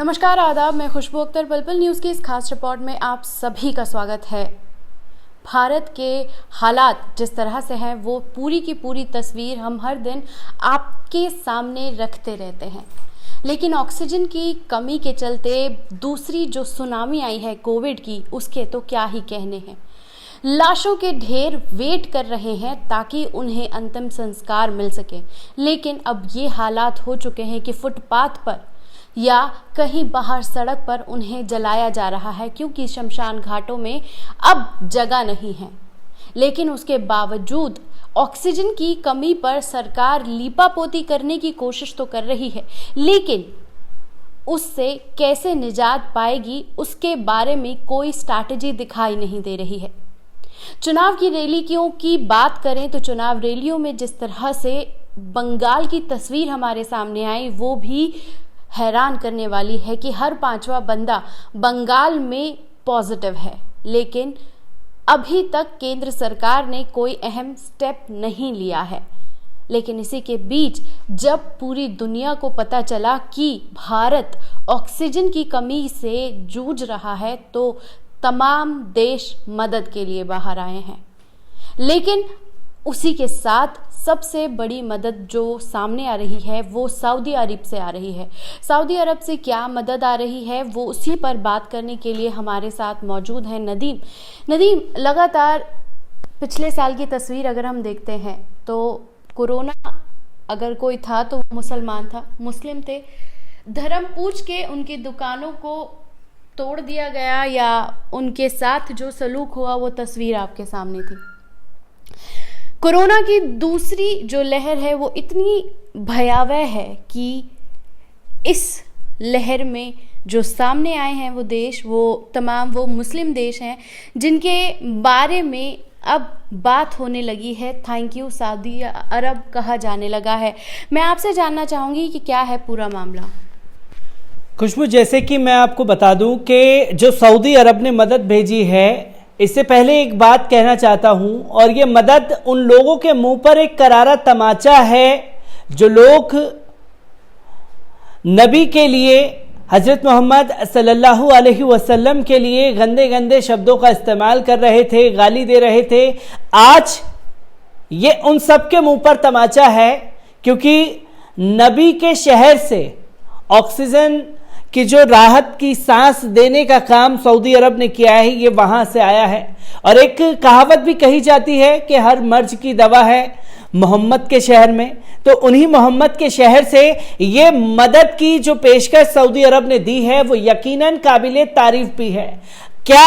नमस्कार, आदाब। मैं खुशबू अख्तर पल-पल न्यूज़ की इस खास रिपोर्ट में आप सभी का स्वागत है। भारत के हालात जिस तरह से हैं वो पूरी की पूरी तस्वीर हम हर दिन आपके सामने रखते रहते हैं, लेकिन ऑक्सीजन की कमी के चलते दूसरी जो सुनामी आई है कोविड की, उसके तो क्या ही कहने हैं। लाशों के ढेर वेट कर रहे हैं ताकि उन्हें अंतिम संस्कार मिल सके, लेकिन अब ये हालात हो चुके हैं कि फुटपाथ पर या कहीं बाहर सड़क पर उन्हें जलाया जा रहा है, क्योंकि शमशान घाटों में अब जगह नहीं है। लेकिन उसके बावजूद ऑक्सीजन की कमी पर सरकार लीपापोती करने की कोशिश तो कर रही है, लेकिन उससे कैसे निजात पाएगी उसके बारे में कोई स्ट्रैटेजी दिखाई नहीं दे रही है। चुनाव की रैलियों की बात करें तो चुनाव रैलियों में जिस तरह से बंगाल की तस्वीर हमारे सामने आई वो भी हैरान करने वाली है कि हर पांचवा बंदा बंगाल में पॉजिटिव है, लेकिन अभी तक केंद्र सरकार ने कोई अहम स्टेप नहीं लिया है। लेकिन इसी के बीच जब पूरी दुनिया को पता चला कि भारत ऑक्सीजन की कमी से जूझ रहा है तो तमाम देश मदद के लिए बाहर आए हैं। लेकिन उसी के साथ सबसे बड़ी मदद जो सामने आ रही है वो सऊदी अरब से आ रही है। सऊदी अरब से क्या मदद आ रही है वो उसी पर बात करने के लिए हमारे साथ मौजूद हैं नदीम। लगातार पिछले साल की तस्वीर अगर हम देखते हैं तो कोरोना अगर कोई था तो मुसलमान था, मुस्लिम थे। धर्म पूछ के उनकी दुकानों को तोड़ दिया गया या उनके साथ जो सलूक हुआ वो तस्वीर आपके सामने थी। कोरोना की दूसरी जो लहर है वो इतनी भयावह है कि इस लहर में जो सामने आए हैं वो देश, वो तमाम वो मुस्लिम देश हैं जिनके बारे में अब बात होने लगी है। थैंक यू सऊदी अरब कहा जाने लगा है। मैं आपसे जानना चाहूँगी कि क्या है पूरा मामला। खुशबू, जैसे कि मैं आपको बता दूं कि जो सऊदी अरब ने मदद भेजी है, इससे पहले एक बात कहना चाहता हूं, और ये मदद उन लोगों के मुंह पर एक करारा तमाचा है जो लोग नबी के लिए, हजरत मोहम्मद सल्लल्लाहु अलैहि वसल्लम के लिए गंदे गंदे शब्दों का इस्तेमाल कर रहे थे, गाली दे रहे थे। आज ये उन सब के मुंह पर तमाचा है, क्योंकि नबी के शहर से ऑक्सीजन कि जो राहत की सांस देने का काम सऊदी अरब ने किया है ये वहां से आया है। और एक कहावत भी कही जाती है कि हर मर्ज की दवा है मोहम्मद के शहर में, तो उन्हीं मोहम्मद के शहर से ये मदद की जो पेशकश सऊदी अरब ने दी है वो यकीनन काबिले तारीफ भी है। क्या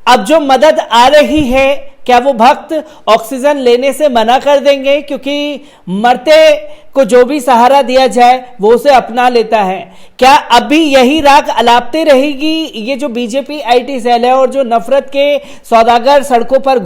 अब जो मदद आ रही है, क्या वो भक्त ऑक्सीजन लेने से मना कर देंगे? क्योंकि मरते को जो भी सहारा दिया जाए वो उसे अपना लेता है। क्या अभी यही राग अलापते रहेगी ये जो बीजेपी आईटी सेल है और जो नफरत के सौदागर सड़कों पर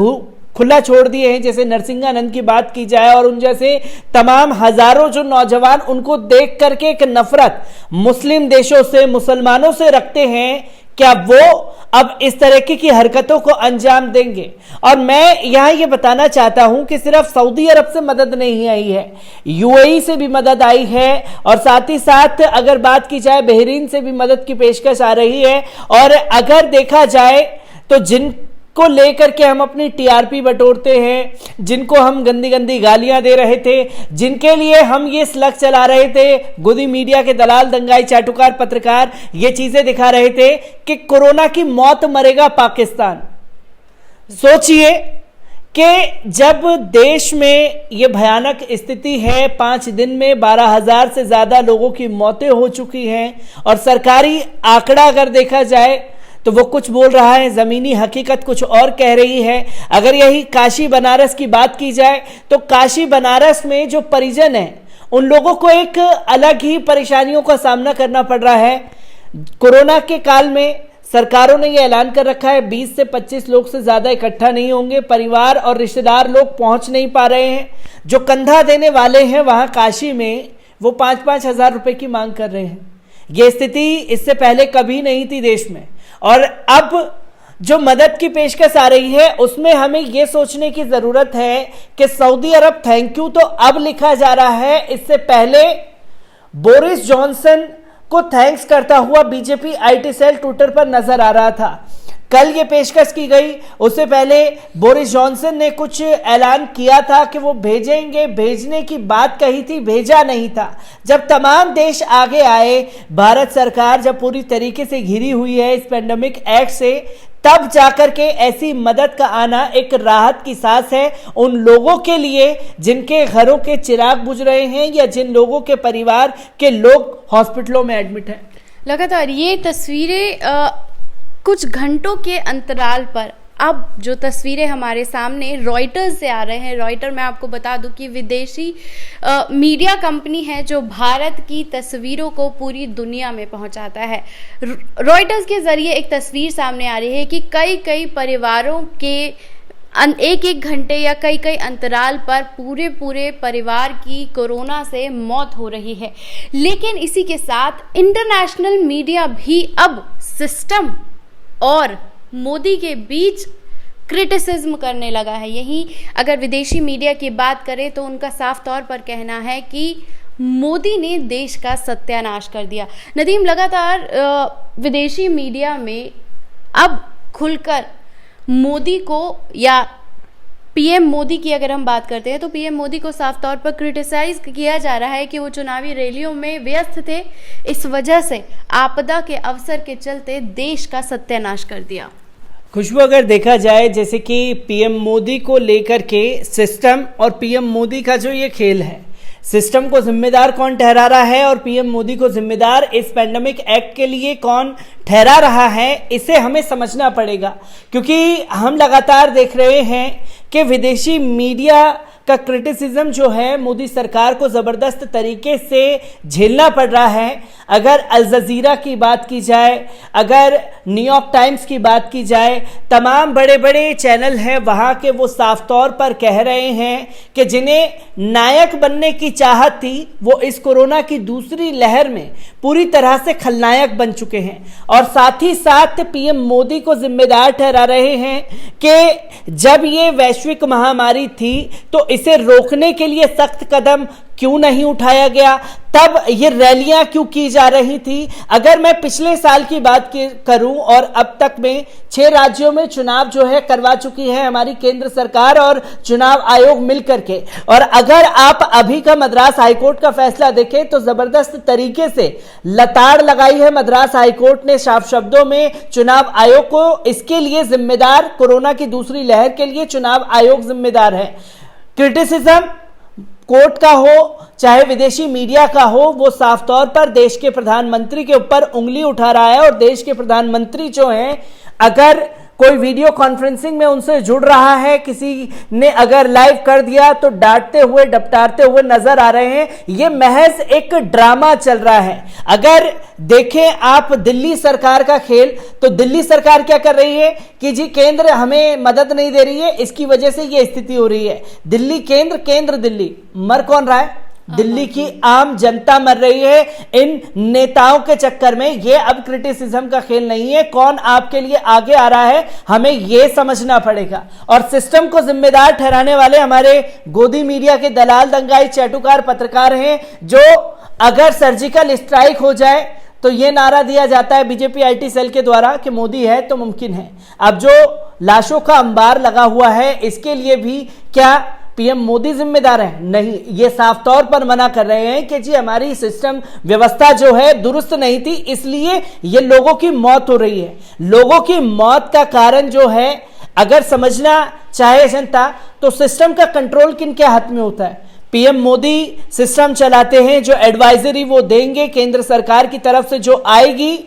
खुला छोड़ दिए हैं, जैसे नरसिंहानंद की बात की जाए और उन जैसे तमाम हजारों जो नौजवान उनको देख करके एक नफरत मुस्लिम देशों से, मुसलमानों से रखते हैं, क्या वो अब इस तरह की हरकतों को अंजाम देंगे? और मैं यहां ये बताना चाहता हूं कि सिर्फ सऊदी अरब से मदद नहीं आई है, यूएई से भी मदद आई है, और साथ ही साथ अगर बात की जाए बहरीन से भी मदद की पेशकश आ रही है। और अगर देखा जाए तो जिनको लेकर के हम अपनी टीआरपी बटोरते हैं, जिनको हम गंदी गंदी गालियां दे रहे थे, जिनके लिए हम ये स्लग चला रहे थे, गोदी मीडिया के दलाल, दंगाई, चाटुकार पत्रकार ये चीजें दिखा रहे थे कि कोरोना की मौत मरेगा पाकिस्तान। सोचिए कि जब देश में ये भयानक स्थिति है, 5 दिन में 12,000 से ज्यादा लोगों की मौतें हो चुकी हैं, और सरकारी आंकड़ा अगर देखा जाए तो वो कुछ बोल रहा है, जमीनी हकीकत कुछ और कह रही है। अगर यही काशी बनारस की बात की जाए तो काशी बनारस में जो परिजन है उन लोगों को एक अलग ही परेशानियों का सामना करना पड़ रहा है। कोरोना के काल में सरकारों ने यह ऐलान कर रखा है 20 से 25 लोग से ज्यादा इकट्ठा नहीं होंगे, परिवार और रिश्तेदार लोग पहुंच नहीं पा रहे हैं। जो कंधा देने वाले हैं वहां काशी में वो 5-5 हजार रुपए की मांग कर रहे हैं। यह स्थिति इससे पहले कभी नहीं थी देश में, और अब जो मदद की पेशकश आ रही है उसमें हमें यह सोचने की जरूरत है कि सऊदी अरब थैंक यू तो अब लिखा जा रहा है, इससे पहले बोरिस जॉनसन को थैंक्स करता हुआ बीजेपी आईटी सेल ट्विटर पर नजर आ रहा था। कल ये पेशकश की गई, उससे पहले बोरिस जॉनसन ने कुछ ऐलान किया था कि वो भेजेंगे, भेजने की बात कही थी, भेजा नहीं था। जब तमाम देश आगे आए, भारत सरकार जब पूरी तरीके से घिरी हुई है इस पेंडेमिक एक्ट से, तब जाकर के ऐसी मदद का आना एक राहत की सांस है उन लोगों के लिए जिनके घरों के चिराग बुझ रहे हैं या जिन लोगों के परिवार के लोग हॉस्पिटलों में एडमिट हैं। लगातार ये तस्वीरें कुछ घंटों के अंतराल पर अब जो तस्वीरें हमारे सामने रॉयटर्स से आ रहे हैं। रॉयटर, मैं आपको बता दूं कि विदेशी मीडिया कंपनी है जो भारत की तस्वीरों को पूरी दुनिया में पहुंचाता है। रॉयटर्स के जरिए एक तस्वीर सामने आ रही है कि कई परिवारों के एक घंटे या कई अंतराल पर पूरे परिवार की कोरोना से मौत हो रही है। लेकिन इसी के साथ इंटरनेशनल मीडिया भी अब सिस्टम और मोदी के बीच क्रिटिसिज्म करने लगा है। यही अगर विदेशी मीडिया की बात करें तो उनका साफ तौर पर कहना है कि मोदी ने देश का सत्यानाश कर दिया। नदीम, लगातार विदेशी मीडिया में अब खुलकर मोदी को या पीएम मोदी की अगर हम बात करते हैं तो पीएम मोदी को साफ तौर पर क्रिटिसाइज किया जा रहा है कि वो चुनावी रैलियों में व्यस्त थे, इस वजह से आपदा के अवसर के चलते देश का सत्यानाश कर दिया। खुशबू, अगर देखा जाए जैसे कि पीएम मोदी को लेकर के सिस्टम और पीएम मोदी का जो ये खेल है, सिस्टम को जिम्मेदार कौन ठहरा रहा है और पीएम मोदी को जिम्मेदार इस पेंडेमिक एक्ट के लिए कौन ठहरा रहा है, इसे हमें समझना पड़ेगा। क्योंकि हम लगातार देख रहे हैं कि विदेशी मीडिया का क्रिटिसिज्म जो है मोदी सरकार को ज़बरदस्त तरीके से झेलना पड़ रहा है। अगर अल जज़ीरा की बात की जाए, अगर न्यूयॉर्क टाइम्स की बात की जाए, तमाम बड़े बड़े चैनल हैं वहाँ के, वो साफ तौर पर कह रहे हैं कि जिन्हें नायक बनने की चाहत थी वो इस कोरोना की दूसरी लहर में पूरी तरह से खलनायक बन चुके हैं। और साथ ही साथ पीएम मोदी को जिम्मेदार ठहरा रहे हैं कि जब ये वैश्विक महामारी थी तो इसे रोकने के लिए सख्त कदम क्यों नहीं उठाया गया, तब ये रैलियां क्यों की जा रही थी। अगर मैं पिछले साल की बात करूं और अब तक में 6 राज्यों में चुनाव जो है करवा चुकी है हमारी केंद्र सरकार और चुनाव आयोग मिलकर के, और अगर आप अभी का मद्रास हाईकोर्ट का फैसला देखें तो जबरदस्त तरीके से लताड़ लगाई है मद्रास हाईकोर्ट ने साफ शब्दों में चुनाव आयोग को। इसके लिए जिम्मेदार, कोरोना की दूसरी लहर के लिए चुनाव आयोग जिम्मेदार है। क्रिटिसिज्म कोर्ट का हो चाहे विदेशी मीडिया का हो, वो साफ तौर पर देश के प्रधानमंत्री के ऊपर उंगली उठा रहा है। और देश के प्रधानमंत्री जो हैं, अगर कोई वीडियो कॉन्फ्रेंसिंग में उनसे जुड़ रहा है, किसी ने अगर लाइव कर दिया तो डांटते हुए डपटाते हुए नजर आ रहे हैं। ये महज एक ड्रामा चल रहा है। अगर देखें आप दिल्ली सरकार का खेल, तो दिल्ली सरकार क्या कर रही है कि जी केंद्र हमें मदद नहीं दे रही है, इसकी वजह से ये स्थिति हो रही है। दिल्ली केंद्र दिल्ली, मर कौन रहा है? दिल्ली की आम जनता मर रही है इन नेताओं के चक्कर में। ये अब क्रिटिसिज्म का खेल नहीं है। कौन आपके लिए आगे आ रहा है हमें ये समझना पड़ेगा। और सिस्टम को जिम्मेदार ठहराने वाले हमारे गोदी मीडिया के दलाल, दंगाई, चैटुकार पत्रकार हैं, जो अगर सर्जिकल स्ट्राइक हो जाए तो ये नारा दिया जाता है बीजेपी आईटी सेल के द्वारा कि मोदी है तो मुमकिन है। अब जो लाशों का अंबार लगा हुआ है, इसके लिए भी क्या पीएम मोदी जिम्मेदार है? नहीं, ये साफ तौर पर मना कर रहे हैं कि जी हमारी सिस्टम व्यवस्था जो है दुरुस्त नहीं थी, इसलिए ये लोगों की मौत हो रही है। लोगों की मौत का कारण जो है अगर समझना चाहे जनता, तो सिस्टम का कंट्रोल किनके हाथ में होता है? पीएम मोदी सिस्टम चलाते हैं। जो एडवाइजरी वो देंगे केंद्र सरकार की तरफ से जो आएगी,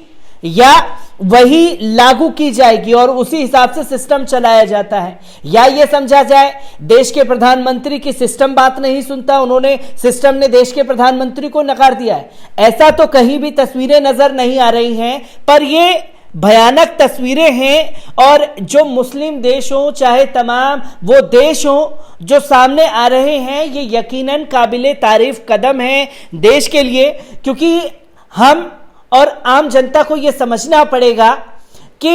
या वही लागू की जाएगी और उसी हिसाब से सिस्टम चलाया जाता है। या ये समझा जाए देश के प्रधानमंत्री की सिस्टम बात नहीं सुनता, उन्होंने सिस्टम ने देश के प्रधानमंत्री को नकार दिया है। ऐसा तो कहीं भी तस्वीरें नजर नहीं आ रही हैं, पर ये भयानक तस्वीरें हैं। और जो मुस्लिम देश हो चाहे तमाम वो देश हो जो सामने आ रहे हैं, ये यकीनन काबिले तारीफ कदम है देश के लिए। क्योंकि हम और आम जनता को यह समझना पड़ेगा कि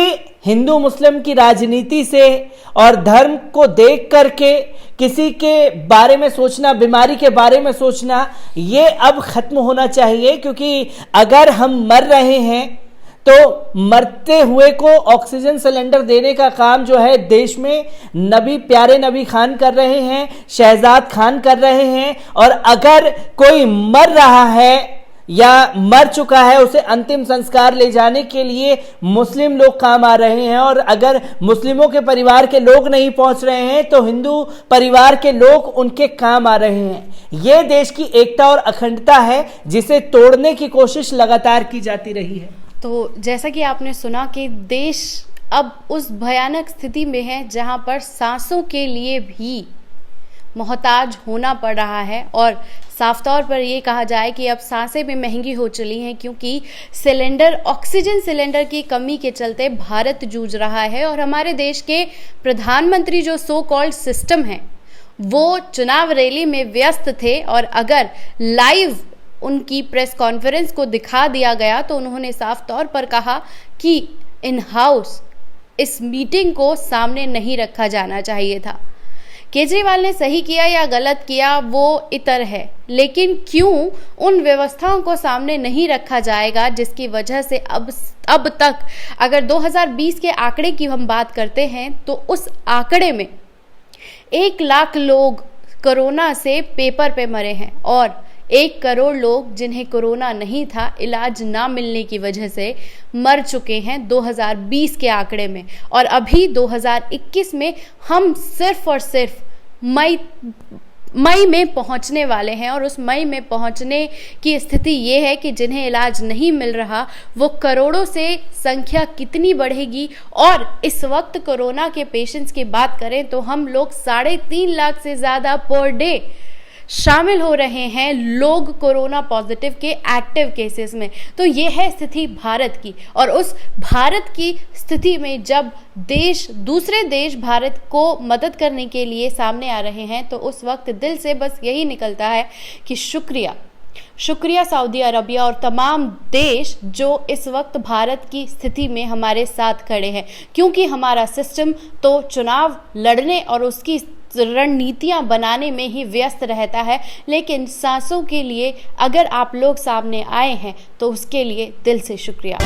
हिंदू मुस्लिम की राजनीति से और धर्म को देख करके किसी के बारे में सोचना, बीमारी के बारे में सोचना, ये अब खत्म होना चाहिए। क्योंकि अगर हम मर रहे हैं तो मरते हुए को ऑक्सीजन सिलेंडर देने का काम जो है देश में प्यारे नबी खान कर रहे हैं, शहजाद खान कर रहे हैं। और अगर कोई मर रहा है या मर चुका है, उसे अंतिम संस्कार ले जाने के लिए मुस्लिम लोग काम आ रहे हैं। और अगर मुस्लिमों के परिवार के लोग नहीं पहुंच रहे हैं तो हिंदू परिवार के लोग उनके काम आ रहे हैं। यह देश की एकता और अखंडता है जिसे तोड़ने की कोशिश लगातार की जाती रही है। तो जैसा कि आपने सुना कि देश अब उस भयानक स्थिति में है जहां पर सांसों के लिए भी मोहताज होना पड़ रहा है। और साफ तौर पर ये कहा जाए कि अब सांसें भी महंगी हो चली हैं, क्योंकि ऑक्सीजन सिलेंडर की कमी के चलते भारत जूझ रहा है। और हमारे देश के प्रधानमंत्री जो सो कॉल्ड सिस्टम है वो चुनाव रैली में व्यस्त थे, और अगर लाइव उनकी प्रेस कॉन्फ्रेंस को दिखा दिया गया तो उन्होंने साफ तौर पर कहा कि इन हाउस इस मीटिंग को सामने नहीं रखा जाना चाहिए था। केजरीवाल ने सही किया या गलत किया वो इतर है, लेकिन क्यों उन व्यवस्थाओं को सामने नहीं रखा जाएगा जिसकी वजह से अब तक अगर 2020 के आंकड़े की हम बात करते हैं तो उस आंकड़े में 1 लाख लोग कोरोना से पेपर पे मरे हैं और 1 करोड़ लोग जिन्हें कोरोना नहीं था, इलाज ना मिलने की वजह से मर चुके हैं 2020 के आंकड़े में। और अभी 2021 में हम सिर्फ और सिर्फ मई में पहुंचने वाले हैं, और उस मई में पहुंचने की स्थिति ये है कि जिन्हें इलाज नहीं मिल रहा वो करोड़ों से संख्या कितनी बढ़ेगी। और इस वक्त कोरोना के पेशेंट्स की बात करें तो हम लोग 3.5 लाख से ज़्यादा पर डे शामिल हो रहे हैं लोग कोरोना पॉजिटिव के एक्टिव केसेस में। तो ये है स्थिति भारत की। और उस भारत की स्थिति में जब दूसरे देश भारत को मदद करने के लिए सामने आ रहे हैं तो उस वक्त दिल से बस यही निकलता है कि शुक्रिया सऊदी अरबिया और तमाम देश जो इस वक्त भारत की स्थिति में हमारे साथ खड़े हैं। क्योंकि हमारा सिस्टम तो चुनाव लड़ने और उसकी रणनीतियां बनाने में ही व्यस्त रहता है, लेकिन सांसों के लिए अगर आप लोग सामने आए हैं तो उसके लिए दिल से शुक्रिया।